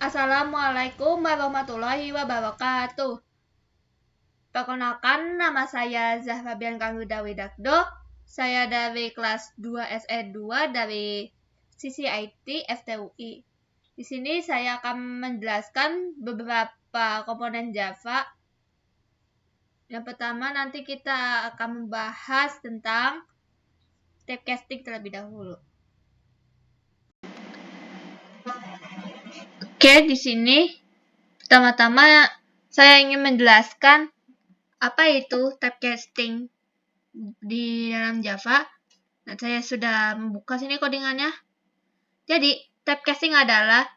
Assalamualaikum warahmatullahi wabarakatuh. Perkenalkan, nama saya Zahra Bianca Widakdo. Saya dari kelas 2 SE2 dari sisi IT FTUI. Di sini saya akan menjelaskan beberapa komponen Java. Yang pertama, nanti kita akan membahas tentang typecasting terlebih dahulu. Oke, di sini pertama-tama saya ingin menjelaskan apa itu typecasting di dalam Java. Nah, saya sudah membuka sini codingannya. Jadi, typecasting adalah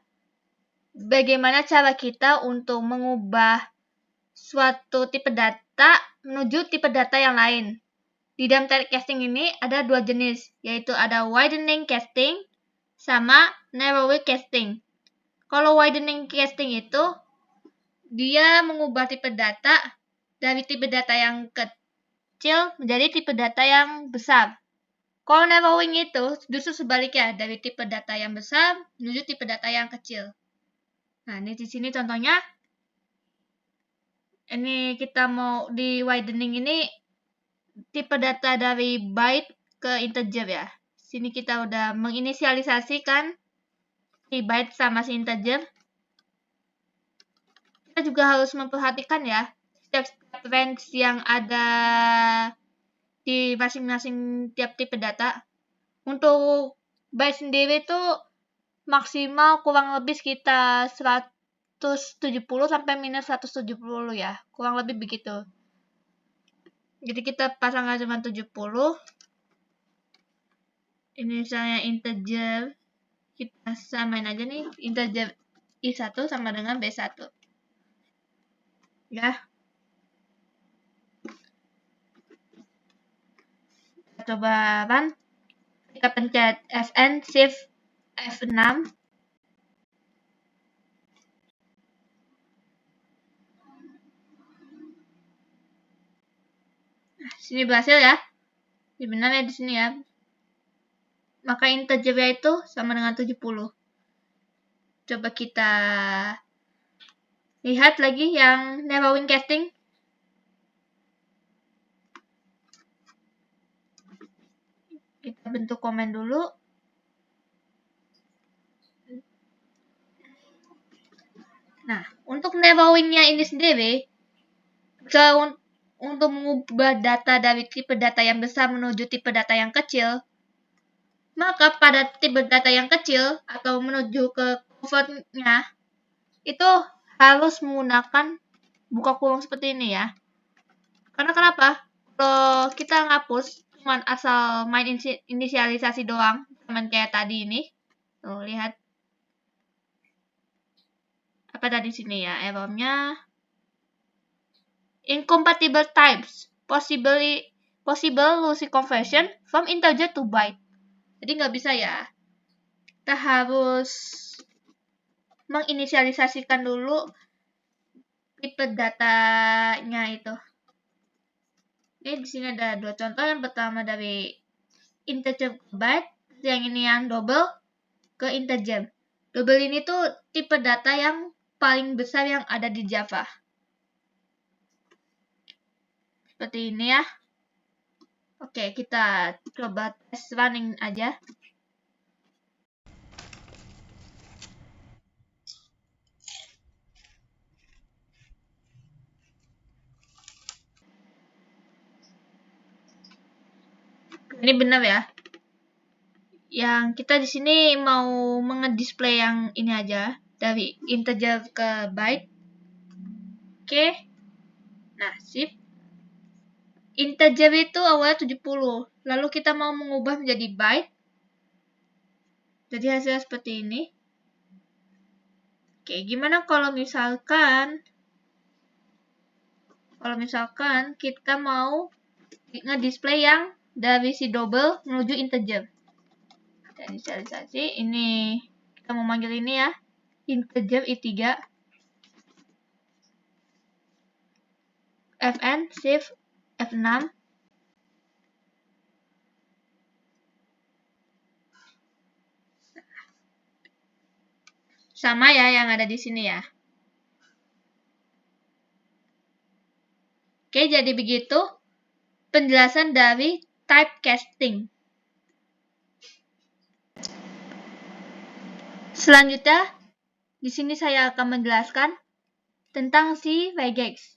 bagaimana cara kita untuk mengubah suatu tipe data menuju tipe data yang lain. Di dalam typecasting ini ada dua jenis, yaitu ada widening casting sama narrowing casting. Kalau widening casting itu dia mengubah tipe data dari tipe data yang kecil menjadi tipe data yang besar. Kalau narrowing itu justru sebaliknya, dari tipe data yang besar menuju tipe data yang kecil. Nah, ini di sini contohnya. Ini kita mau di widening ini tipe data dari byte ke integer ya. Sini kita udah menginisialisasikan si byte sama si integer. Kita juga harus memperhatikan ya step-step range yang ada di masing-masing tiap tipe data. Untuk byte sendiri itu maksimal kurang lebih sekitar 170 sampai minus 170 ya. Kurang lebih begitu. Jadi kita pasang cuma 70. Ini misalnya integer. Kita samain aja nih. Integer I1 sama dengan B1. Ya. Kita coba run. Kita pencet Fn shift F6. Sini berhasil ya. Ini benar ya di sini ya. Maka integernya itu sama dengan 70. Coba kita lihat lagi yang narrowing casting. Kita bentuk komen dulu. Nah, untuk narrowingnya ini sendiri, untuk mengubah data dari tipe data yang besar menuju tipe data yang kecil, maka pada tipe data yang kecil atau menuju ke convertnya, itu harus menggunakan buka kurung seperti ini ya. Karena kenapa? Kalau kita ngapus cuman asal main inisialisasi doang, cuman kayak tadi ini. Tuh, lihat. Apa tadi sini ya errornya? Incompatible types. Possible losing conversion from integer to byte. Jadi nggak bisa ya. Kita harus menginisialisasikan dulu tipe datanya itu. Ini di sini ada dua contoh. Yang pertama dari integer ke byte, yang ini yang double ke integer. Double ini tuh tipe data yang paling besar yang ada di Java. Seperti ini ya. Oke, kita coba tes running aja. Ini benar ya. Yang kita di sini mau mengedisplay yang ini aja dari integer ke byte. Oke. Nah, sip. Integer itu awalnya 70. Lalu kita mau mengubah menjadi byte. Jadi hasilnya seperti ini. Oke, gimana kalau misalkan kita mau ngedisplay yang dari si double menuju integer. Inisialisasi, ini kita mau manggil ini ya, integer I3. Fn shift F6. Sama ya yang ada di sini ya. Oke, jadi begitu penjelasan dari typecasting. Selanjutnya, di sini saya akan menjelaskan tentang si regex.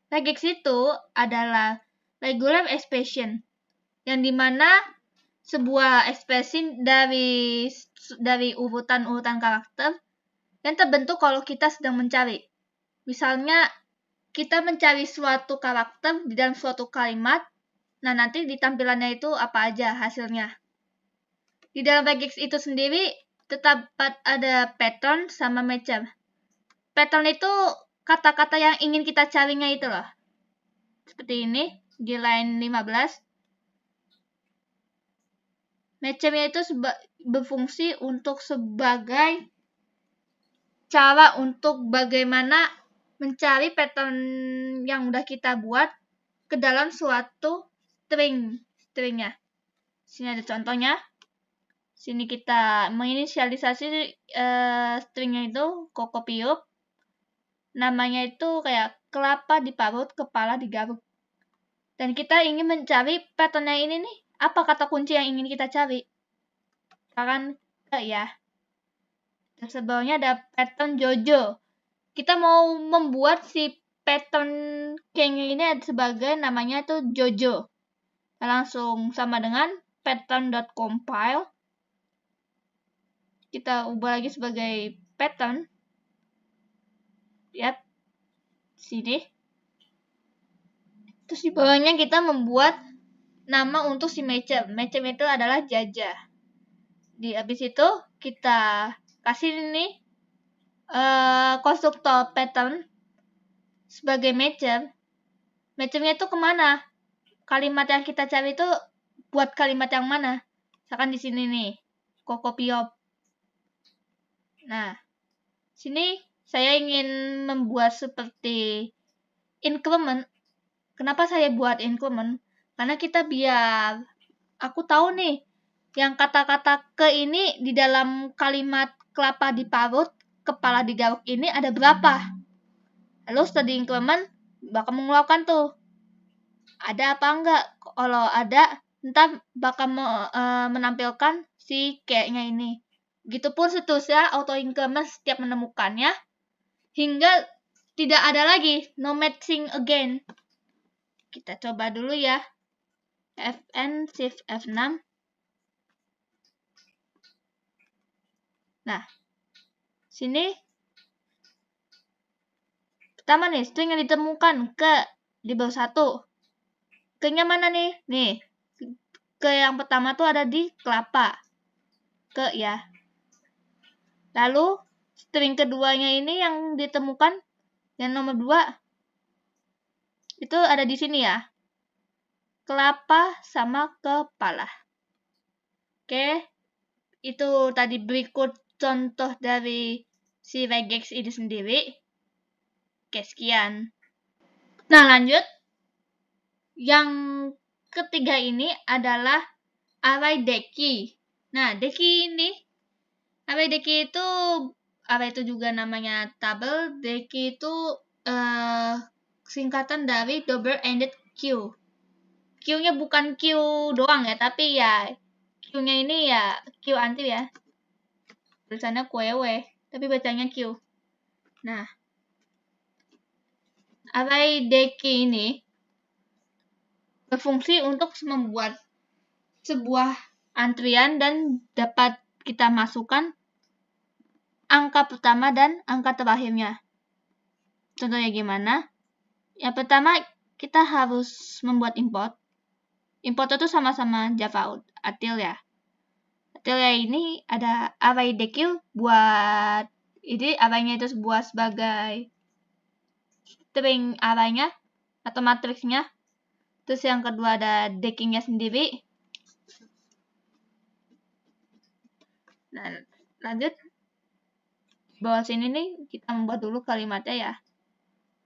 Regex itu adalah regular expression, yang dimana sebuah ekspresi dari urutan-urutan karakter yang terbentuk kalau kita sedang mencari. Misalnya, kita mencari suatu karakter di dalam suatu kalimat, nah nanti di tampilannya itu apa aja hasilnya. Di dalam regex itu sendiri, tetap ada pattern sama matcher. Pattern itu kata-kata yang ingin kita carinya itu loh. Seperti ini, di line 15. Matchernya itu berfungsi untuk sebagai cara untuk bagaimana mencari pattern yang udah kita buat ke dalam suatu stringnya. Sini ada contohnya. Sini kita menginisialisasi stringnya itu kokopiup. Namanya itu kayak kelapa diparut, kepala digaruk. Dan kita ingin mencari patternnya ini nih. Apa kata kunci yang ingin kita cari? Kan ya. Terus sebelumnya ada pattern Jojo. Kita mau membuat si pattern kayaknya ini sebagai namanya itu Jojo. Langsung sama dengan pattern.compile. Kita ubah lagi sebagai pattern. Yap. Sini. Terus di bawahnya kita membuat nama untuk si matcher. Matcher itu adalah Jaja. Di habis itu kita kasih ini konstruktor pattern sebagai matcher. Matchernya itu kemana? Kalimat yang kita cari itu buat kalimat yang mana? Misalkan di sini nih, kokopiop. Nah, sini saya ingin membuat seperti increment. Kenapa saya buat increment? Karena kita biar aku tahu nih, yang kata-kata ke ini di dalam kalimat kelapa diparut, kepala digaruk ini ada berapa? Lalu setelah di increment, bakal mengeluarkan tuh. Ada apa enggak? Kalau ada, ntar bakal menampilkan si kayaknya ini. Begitupun seterusnya, auto increment setiap menemukannya, hingga tidak ada lagi, no matching again. Kita coba dulu ya. Fn shift F6. Nah, sini pertama nih, string yang ditemukan ke di bawah 1. Ke-nya mana nih? Nih, ke yang pertama tuh ada di kelapa. Ke ya. Lalu, string keduanya ini yang ditemukan, yang nomor 2, itu ada di sini ya. Kelapa sama kepala. Oke, itu tadi berikut contoh dari si regex ini sendiri. Oke, sekian. Nah, lanjut. Yang ketiga ini adalah array deki. Nah, deki ini, array deki itu, array itu juga namanya tabel. Deki itu singkatan dari double-ended queue. Q-nya bukan Q doang ya, tapi ya Q-nya ini ya Q anti ya. Tulisannya QW, tapi bacanya Q. Nah, array deki ini berfungsi untuk membuat sebuah antrian dan dapat kita masukkan angka pertama dan angka terakhirnya. Contohnya gimana? Yang pertama, kita harus membuat import. Import itu sama-sama Java util ya. Util ya ini ada array dequeue buat ini array-nya itu buat sebagai string array-nya atau matriksnya. Terus yang kedua ada decking-nya sendiri. Nah, lanjut. Bawah sini nih kita membuat dulu kalimatnya ya.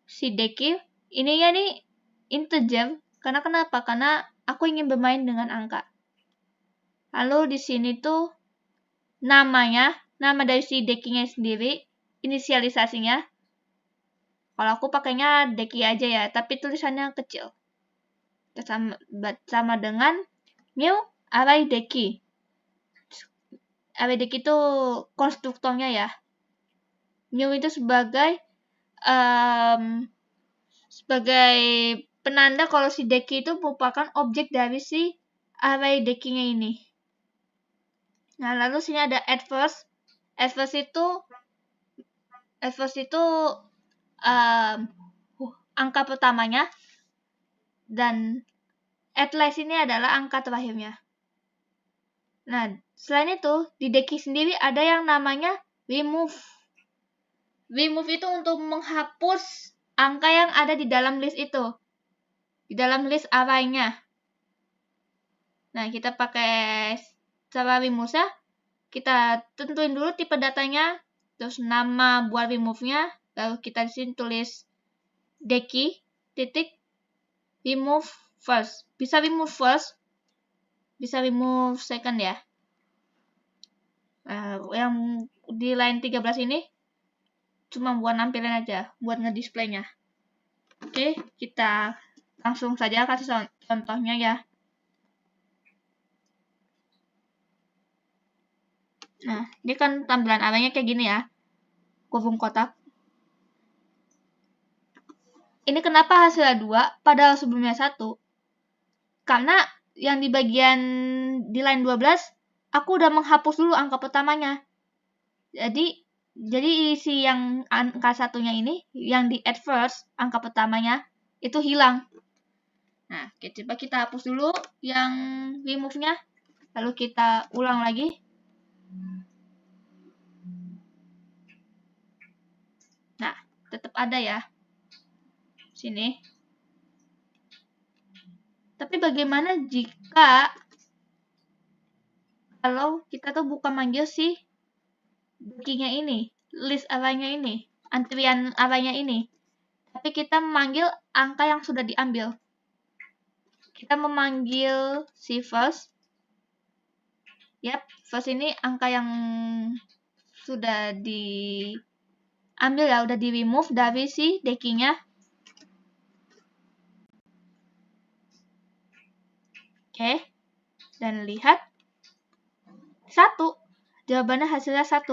Si dequeue ininya nih integer. Karena kenapa? Karena aku ingin bermain dengan angka. Lalu di sini tuh namanya nama dari si dekinya sendiri, inisialisasinya. Kalau aku pakainya deki aja ya, tapi tulisannya kecil. Sama dengan new array deki. Array deki itu konstruktornya ya. New itu sebagai penanda kalau si deki itu merupakan objek dari si array dekinya ini. Nah, lalu sini ada adverse. Adverse itu angka pertamanya, dan atlas ini adalah angka terakhirnya. Nah, selain itu, di deki sendiri ada yang namanya remove. Remove itu untuk menghapus angka yang ada di dalam list itu. Di dalam list array-nya. Nah, kita pakai cara remove-nya. Kita tentuin dulu tipe datanya, terus nama buat remove-nya, lalu kita di sini tulis deki titik remove first. Bisa remove first, bisa remove second ya. Yang di line 13 ini cuma buat nampilin aja, buat ngedisplaynya. Oke, kita langsung saja kasih contohnya ya. Nah, ini kan tampilan arraynya kayak gini ya. Kurung kotak. Ini kenapa hasilnya 2 padahal sebelumnya 1? Karena yang di bagian di line 12 aku udah menghapus dulu angka pertamanya. Jadi isi yang angka satunya ini yang di add first angka pertamanya itu hilang. Nah, coba kita hapus dulu yang remove-nya. Lalu kita ulang lagi. Nah, tetap ada ya. Sini. Tapi bagaimana jika kalau kita tuh bukan manggil si dekinya ini, list array-nya ini, antrian array-nya ini, tapi kita memanggil angka yang sudah diambil. Kita memanggil si first. Yap, first ini angka yang sudah diambil ya, udah di remove dari si dekinya. Oke, dan lihat 1. Jawabannya hasilnya 1.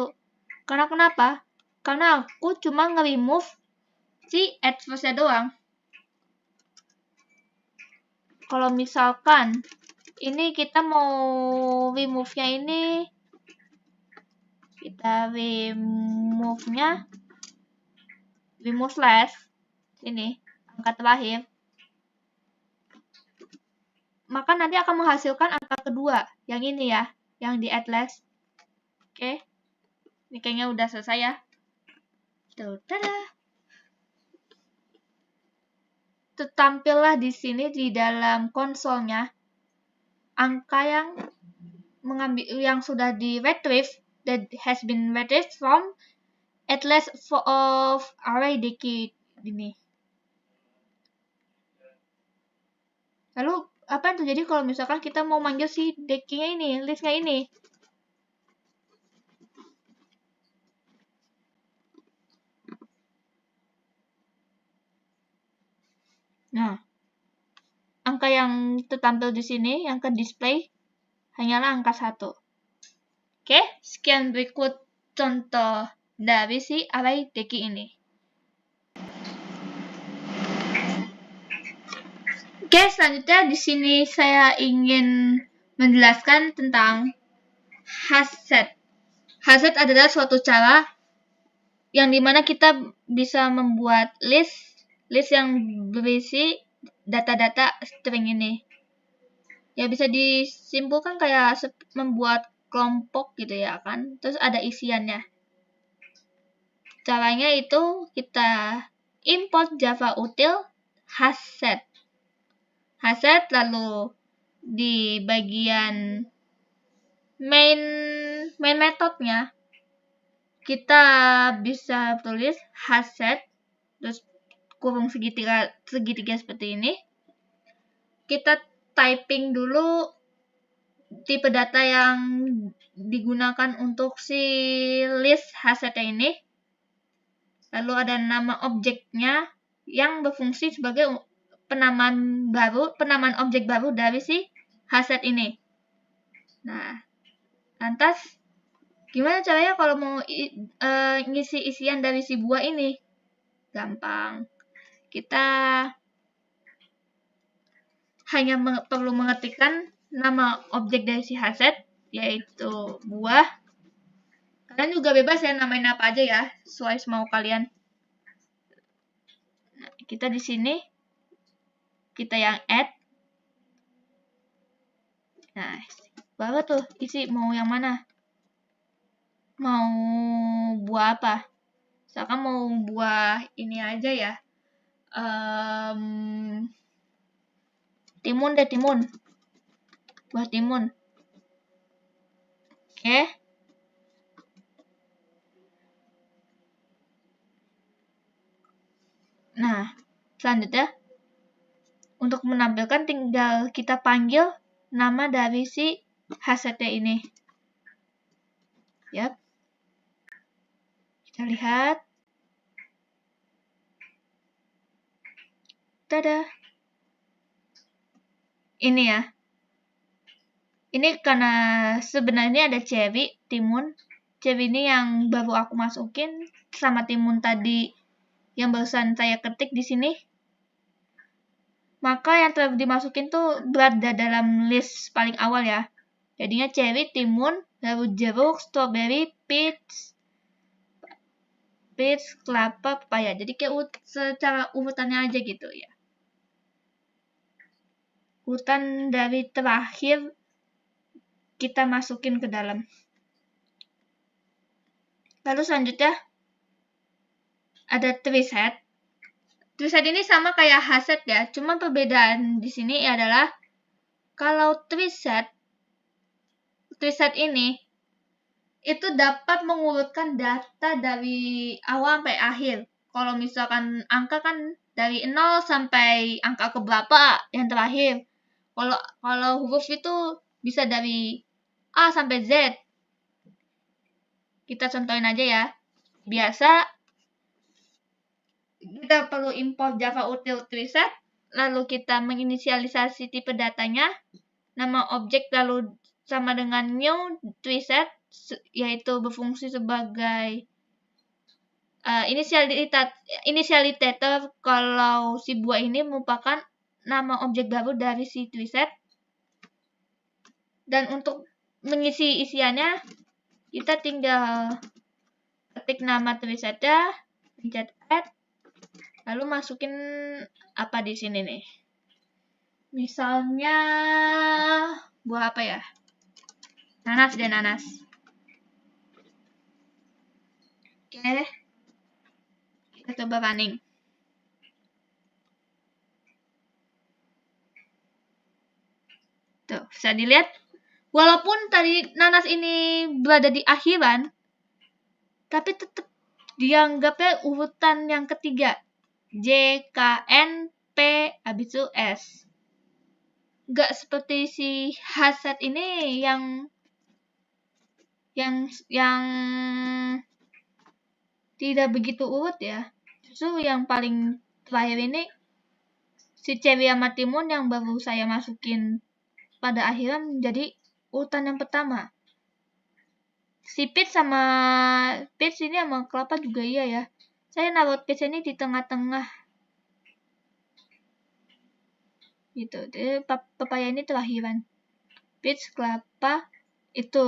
Karena kenapa? Karena aku cuma nge-remove si add first-nya doang. Kalau misalkan ini kita mau remove-nya ini, kita remove-nya remove slash ini angka terakhir, maka nanti akan menghasilkan angka kedua yang ini ya, yang di atlas. Oke, ini kayaknya udah selesai ya. Tuh, tada. Tertampillah di sini di dalam konsolnya angka yang sudah di retrieve, that has been retrieved from atlas of array deki ini. Lalu apa yang terjadi kalau misalkan kita mau manggil si dekinya ini, listnya ini? Nah, angka yang tertampil di sini, yang ke display, hanyalah angka 1. Oke, sekian berikut contoh dari si array deki ini. Oke, selanjutnya di sini saya ingin menjelaskan tentang hasset. Hasset adalah suatu cara yang dimana kita bisa membuat list yang berisi data-data string ini. Ya bisa disimpulkan kayak membuat kelompok gitu ya kan. Terus ada isiannya. Caranya itu kita import Java util hasset. Hasset lalu di bagian main methodnya kita bisa tulis hasset terus kurung segitiga seperti ini. Kita typing dulu tipe data yang digunakan untuk si list hasset ini. Lalu ada nama objeknya yang berfungsi sebagai penamaan objek baru dari si hasset ini. Nah, lantas gimana caranya kalau mau ngisi isian dari si buah ini? Gampang. Kita hanya perlu mengetikkan nama objek dari si hasset, yaitu buah. Kalian juga bebas ya namain apa aja ya, sesuai semau kalian. Nah, kita di sini kita yang add. Nah, baru tuh isi mau yang mana? Mau buah apa? Misalkan mau buah ini aja ya. Timun deh, timun. Buah timun. Oke. Nah, selanjutnya untuk menampilkan tinggal kita panggil nama dari si hassetnya ini. Yap. Kita lihat. Tada. Ini ya. Ini karena sebenarnya ada cherry, timun. Cherry ini yang baru aku masukin sama timun tadi yang barusan saya ketik di sini. Maka yang telah dimasukin tuh berada dalam list paling awal ya. Jadinya cherry, timun, lalu jeruk, strawberry, peach, kelapa, pepaya. Jadi kayak secara urutannya aja gitu ya. Urutan dari terakhir kita masukin ke dalam. Lalu selanjutnya ada treeset. Treeset ini sama kayak hasset ya, cuma perbedaan di sini adalah kalau treeset ini itu dapat mengurutkan data dari awal sampai akhir. Kalau misalkan angka kan dari 0 sampai angka keberapa yang terakhir. Kalau huruf itu bisa dari A sampai Z. Kita contohin aja ya. Biasa kita perlu import Java util treeset, lalu kita menginisialisasi tipe datanya, nama objek lalu sama dengan new treeset, yaitu berfungsi sebagai initializator kalau si buah ini merupakan nama objek baru dari si treeset. Dan untuk mengisi isiannya, kita tinggal ketik nama treesetnya, pencet add, lalu masukin apa di sini nih. Misalnya buah apa ya? Nanas deh, nanas. Oke. Kita coba running. Tuh, bisa dilihat. Walaupun tadi nanas ini berada di akhiran, tapi tetap dianggapnya urutan yang ketiga. J, K, N, P, habis itu S. Gak seperti si hasset ini yang tidak begitu urut ya. Justru yang paling terakhir ini si cherry sama timun yang baru saya masukin pada akhirnya menjadi urutan yang pertama. Si peach ini sama kelapa juga iya ya. Saya naruh peach ini di tengah-tengah. Gitu. Jadi pepaya ini terakhiran. Peach, kelapa itu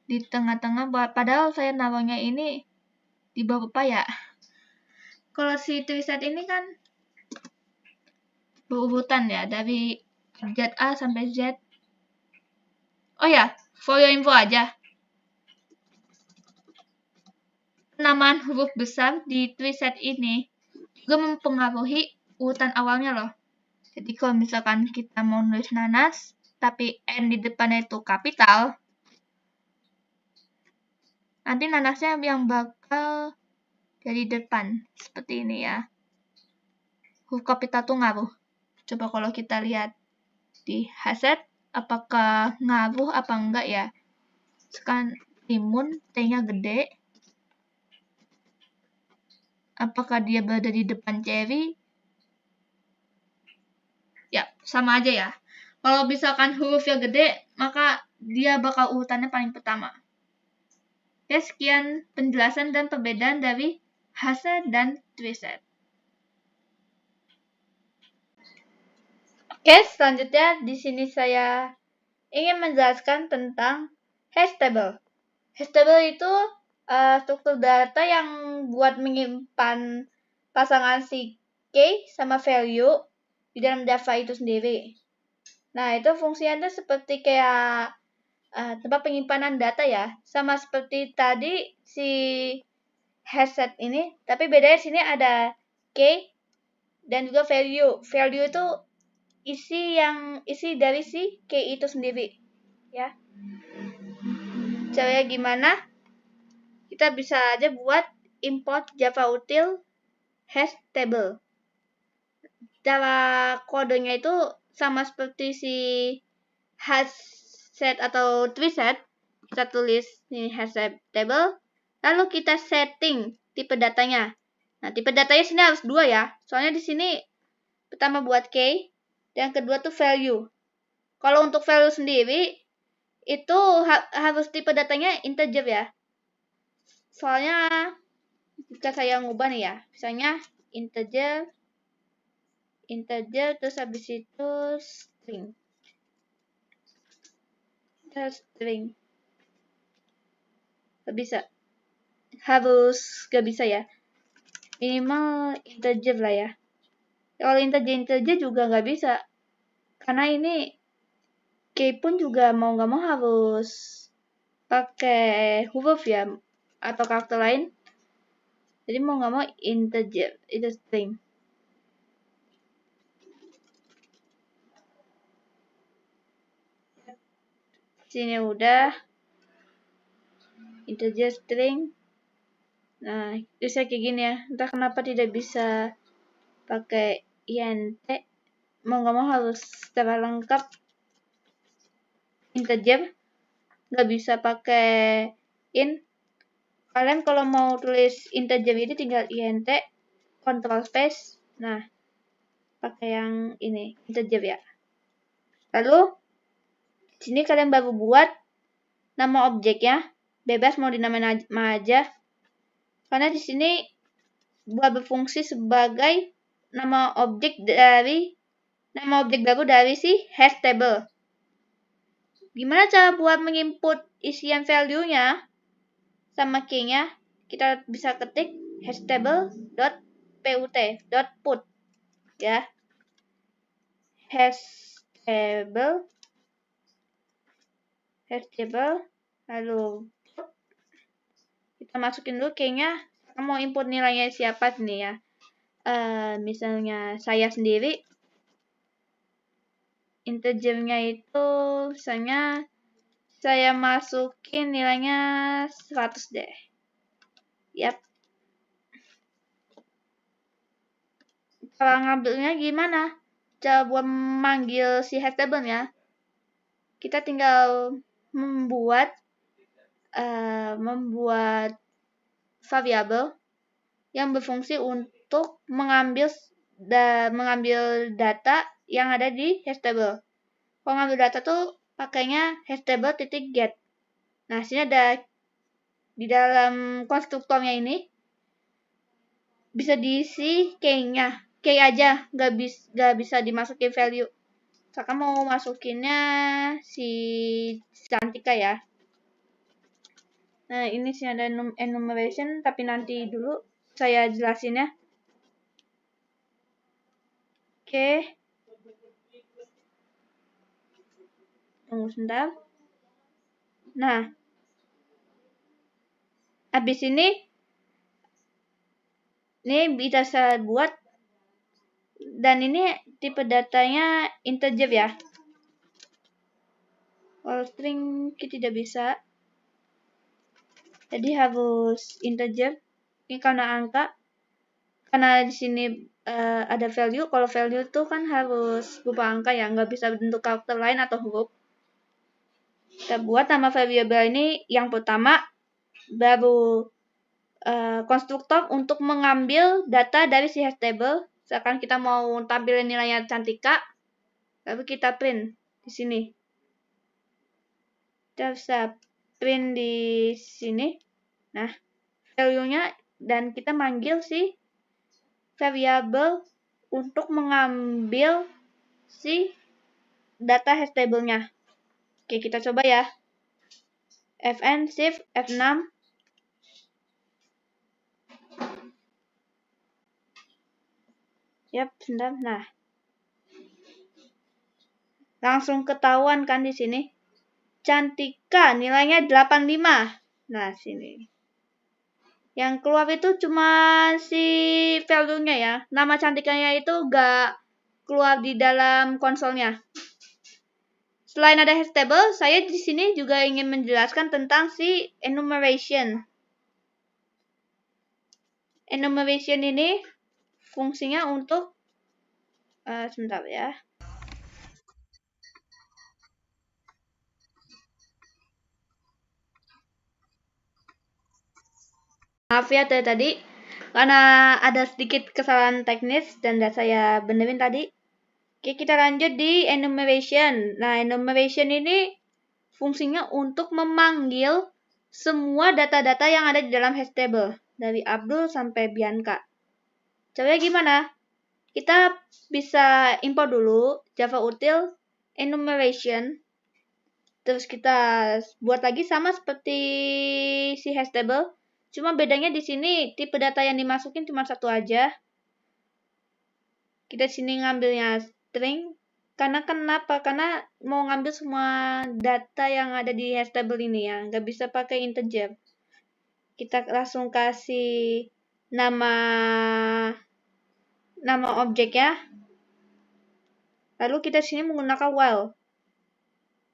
di tengah-tengah, padahal saya naruhnya ini di bawah pepaya. Kalau si treeset ini kan berurutan ya, dari Z A sampai Z. Oh ya, for your info aja. Penamaan huruf besar di treeset ini juga mempengaruhi urutan awalnya loh. Jadi kalau misalkan kita mau nulis nanas, tapi N di depannya itu kapital, nanti nanasnya yang bakal dari depan. Seperti ini ya. Huruf kapital tuh ngaruh. Coba kalau kita lihat di hasset apakah ngaruh apa enggak ya. Sekarang timun, T-nya gede. Apakah dia berada di depan cherry? Ya, sama aja ya. Kalau misalkan hurufnya gede, maka dia bakal urutannya paling pertama. Oke, sekian penjelasan dan perbedaan dari hashed dan twisted. Oke, selanjutnya di sini saya ingin menjelaskan tentang hash table. Hash table itu struktur data yang buat menyimpan pasangan si key sama value di dalam Java itu sendiri. Nah, itu fungsinya tuh seperti kayak tempat penyimpanan data ya, sama seperti tadi si hashed ini, tapi bedanya sini ada key dan juga value. Value itu isi dari si key itu sendiri, ya. Caranya gimana? Kita bisa aja buat import Java util hash table. Cara kodenya itu sama seperti si hashed atau twisted. Kita tulis ini hash table, lalu kita setting tipe datanya. Nah, tipe datanya sini harus 2 ya. Soalnya di sini pertama buat key, dan kedua tuh value. Kalau untuk value sendiri itu harus tipe datanya integer ya. Soalnya jika saya ngubah nih ya, misalnya integer terus habis itu string. Gak bisa. Gak bisa ya. Minimal integer lah ya. Kalau integer juga gak bisa. Karena ini key pun juga mau gak mau harus pakai huruf ya, atau karakter lain. Jadi mau gak mau integer, itu string. Sini udah integer string. Nah, bisa kayak gini ya. Entah kenapa tidak bisa pakai int. Mau gak mau harus secara lengkap integer. Gak bisa pakai int. Kalian kalau mau tulis integer ini tinggal int, control space. Nah, pakai yang ini, integer ya. Lalu sini kalian baru buat nama objeknya, bebas mau dinamain aja. Karena di sini buat berfungsi sebagai nama objek baru dari si hash table. Gimana cara buat menginput isian value-nya sama key-nya? Kita bisa ketik hashtable.put ya. Hashtable lalu kita masukin dulu key-nya. Kita mau input nilainya siapa nih ya. Misalnya saya sendiri, integernya itu misalnya saya masukin nilainya 100 deh. Yap. Cara ngambilnya gimana? Cara buat memanggil si hash table-nya, kita tinggal membuat variabel yang berfungsi untuk mengambil data yang ada di hash table. Kalau ngambil data tuh pakainya hash table.get. Nah, sini ada di dalam konstruktornya ini bisa diisi key-nya. Key aja, gak bisa dimasukin value. Misalkan mau masukinnya si Santika ya. Nah, ini sih ada enumeration, tapi nanti dulu saya jelasin ya. Oke. Tunggu sebentar. Nah, habis ini bisa saya buat, dan ini tipe datanya integer ya. Kalau string kita tidak bisa, jadi harus integer. Ini karena angka, karena di sini ada value. Kalau value itu kan harus berupa angka ya, nggak bisa bentuk karakter lain atau huruf. Kita buat nama variabel ini yang pertama, baru konstruktor untuk mengambil data dari si hastable. Misalkan kita mau tampilin nilainya Cantika, lalu kita print di sini. Kita bisa print di sini. Nah, value-nya, dan kita manggil si variabel untuk mengambil si data hastable-nya. Oke, kita coba ya. Fn shift F6. Yap, sebentar. Nah, langsung ketahuan kan di sini. Cantika nilainya 85. Nah, sini. Yang keluar itu cuma si value-nya ya. Nama Cantikanya itu gak keluar di dalam konsolnya. Selain ada hastable, saya di sini juga ingin menjelaskan tentang si enumeration. Enumeration ini fungsinya untuk sebentar ya. Maaf ya tadi, karena ada sedikit kesalahan teknis dan saya benerin tadi. Oke, kita lanjut di enumeration. Nah, enumeration ini fungsinya untuk memanggil semua data-data yang ada di dalam hastable. Dari Abdul sampai Bianca. Caranya gimana? Kita bisa import dulu Java util enumeration. Terus kita buat lagi sama seperti si hastable. Cuma bedanya di sini tipe data yang dimasukin cuma satu aja. Kita sini ngambilnya string. Karena kenapa? Karena mau ngambil semua data yang ada di hastable ini ya. Nggak bisa pakai integer. Kita langsung kasih nama objek ya. Lalu kita sini menggunakan while.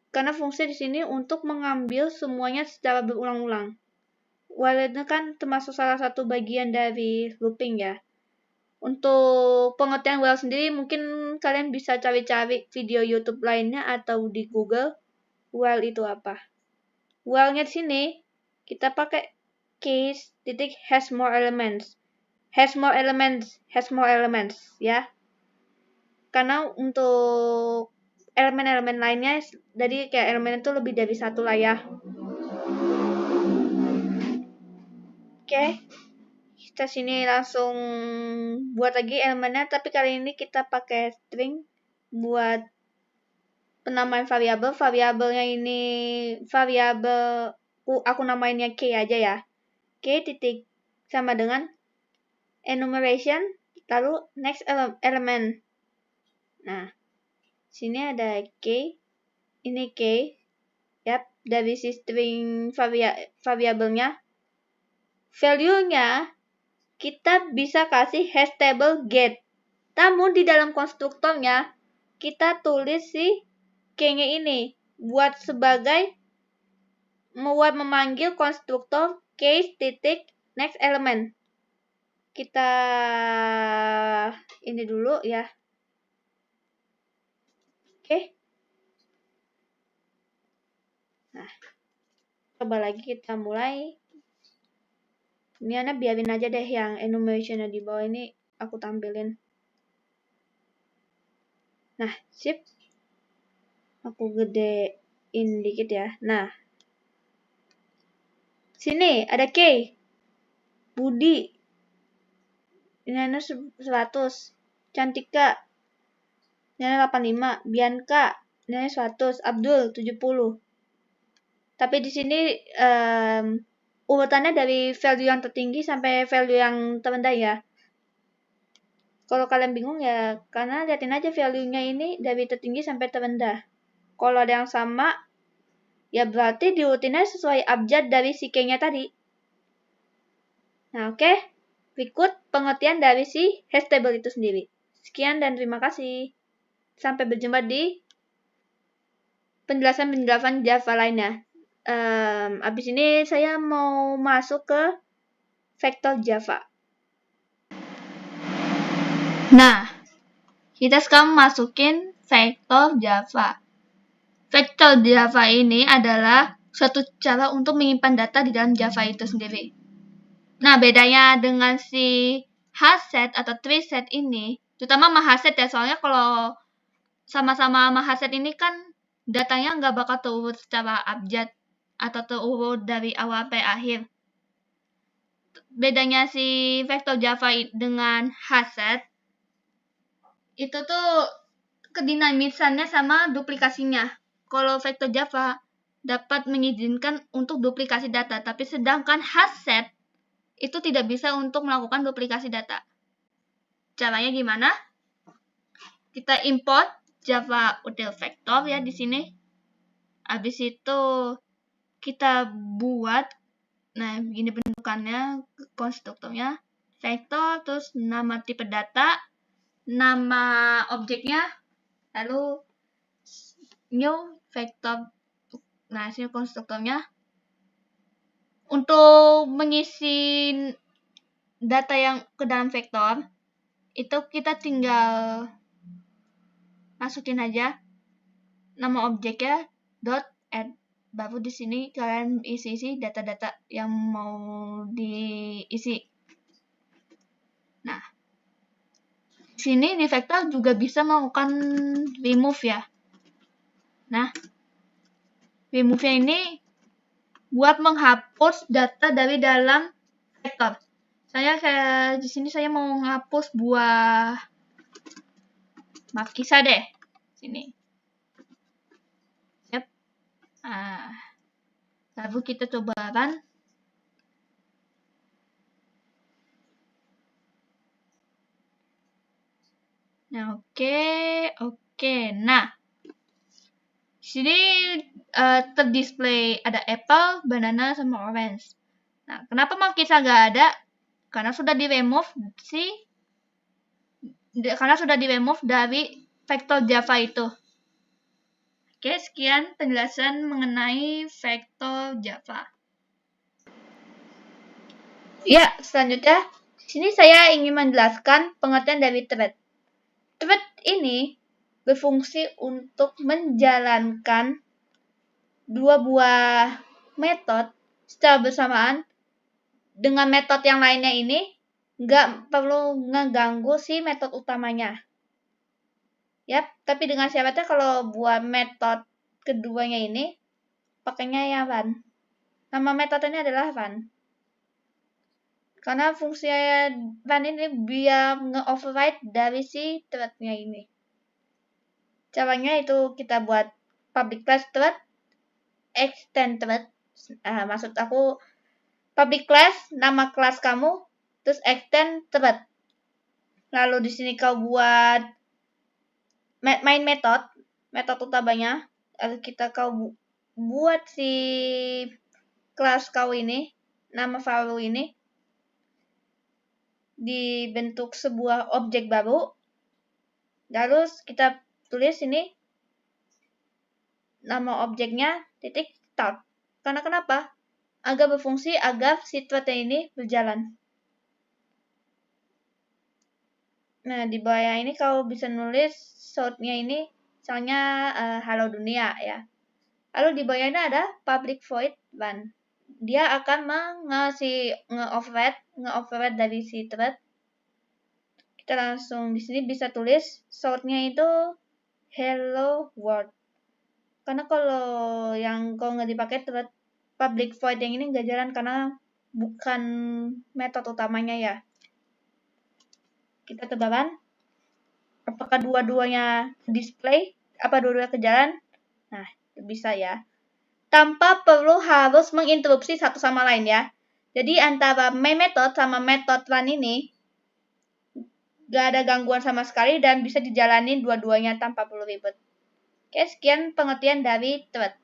Karena fungsi di sini untuk mengambil semuanya secara berulang-ulang. While itu kan termasuk salah satu bagian dari looping ya. Untuk pengertian while sendiri mungkin kalian bisa cari-cari video YouTube lainnya atau di Google. While itu apa? While-nya di sini kita pakai case titik has more elements. Has more elements ya. Karena untuk elemen-elemen lainnya, jadi kayak elemen itu lebih dari satu lah ya. Oke, kita sini langsung buat lagi elemennya, tapi kali ini kita pakai string buat penamaan variabel. Variabelnya ini variabel aku namainnya k aja ya. K titik sama dengan enumeration lalu next element. Nah, sini ada k, ini k, yap, dari si string variabelnya. Value-nya kita bisa kasih hastable get. Namun di dalam konstruktornya kita tulis si k-nya ini buat sebagai memanggil konstruktor case titik next element. Kita ini dulu ya. Oke. Nah, coba lagi kita mulai. Ini Ana biarin aja deh yang enumeration di bawah ini aku tampilin. Nah, sip. Aku gedein dikit ya. Nah, sini ada K. Budi. Ini Ana 100. Cantika. Ini 85. Bianca. Ini 100. Abdul 70. Tapi di sini urutannya dari value yang tertinggi sampai value yang terendah ya. Kalau kalian bingung ya, karena liatin aja value-nya ini dari tertinggi sampai terendah. Kalau ada yang sama, ya berarti diurutinnya sesuai abjad dari si K-nya tadi. Nah, oke. Berikut pengertian dari si hastable itu sendiri. Sekian dan terima kasih. Sampai berjumpa di penjelasan-penjelasan Java lainnya. Abis ini saya mau masuk ke vektor Java. Nah, kita sekarang masukin vektor Java. Vektor Java ini adalah suatu cara untuk menyimpan data di dalam Java itu sendiri. Nah, bedanya dengan si hashset atau treeset ini, terutama sama hashset ya, soalnya kalau sama-sama sama hashset ini kan datanya nggak bakal terurut secara abjad atau terurut dari awal sampai akhir. Bedanya si vektor Java dengan hashset itu tuh kedinamisannya sama duplikasinya. Kalau vektor Java dapat mengizinkan untuk duplikasi data, tapi sedangkan hashset itu tidak bisa untuk melakukan duplikasi data. Caranya gimana? Kita import Java util vektor ya di sini. Habis itu kita buat, nah begini bentukannya, konstruktornya, vektor, terus nama tipe data, nama objeknya, lalu new vektor. Nah, sini konstruktornya. Untuk mengisi data yang ke dalam vektor, itu kita tinggal masukin aja nama objeknya dot add. Baru di sini kalian isi data-data yang mau diisi. Nah, sini di vektor juga bisa melakukan remove ya. Nah, remove-nya ini buat menghapus data dari dalam vektor. Di sini saya mau menghapus buah markisa deh. Sini. Yep. Lalu kita coba run. Nah, oke. Nah, sini terdisplay ada apple, banana, sama orange. Nah, kenapa markisa nggak ada? Karena sudah di-remove dari vektor Java itu. Oke, sekian penjelasan mengenai vektor Java. Ya, selanjutnya, sini saya ingin menjelaskan pengertian dari thread. Thread ini berfungsi untuk menjalankan dua buah metode secara bersamaan. Dengan metode yang lainnya ini, nggak perlu ngeganggu si metode utamanya. Yap, tapi dengan syaratnya kalau buat metode keduanya ini, pakainya yang run. Nama metodenya adalah run. Karena fungsi run ini biar nge-override dari si thread-nya ini. Caranya itu kita buat public class thread, extend thread. Maksud aku public class, nama kelas kamu, terus extend thread. Lalu di sini kau buat main metode utamanya. Lalu kau buat si kelas kau ini, nama value ini, dibentuk sebuah objek baru. Lalu kita tulis ini nama objeknya titik start. Karena kenapa? Agar berfungsi agar si thread ini berjalan. Nah, di bawah ini kau bisa nulis source-nya ini misalnya halo dunia ya. Lalu di bawahnya ada public void run. Dia akan nge-override dari si thread. Kita langsung di sini bisa tulis source-nya itu hello world. Karena kalau yang kau nggak dipakai thread public void yang ini nggak jalan karena bukan metode utamanya ya. Kita tebakan apakah dua-duanya display, apa dua-duanya kejalan. Nah, bisa ya. Tanpa perlu harus menginterupsi satu sama lain ya. Jadi antara main method sama method run ini gak ada gangguan sama sekali dan bisa dijalanin dua-duanya tanpa perlu ribet. Oke, sekian pengertian dari thread.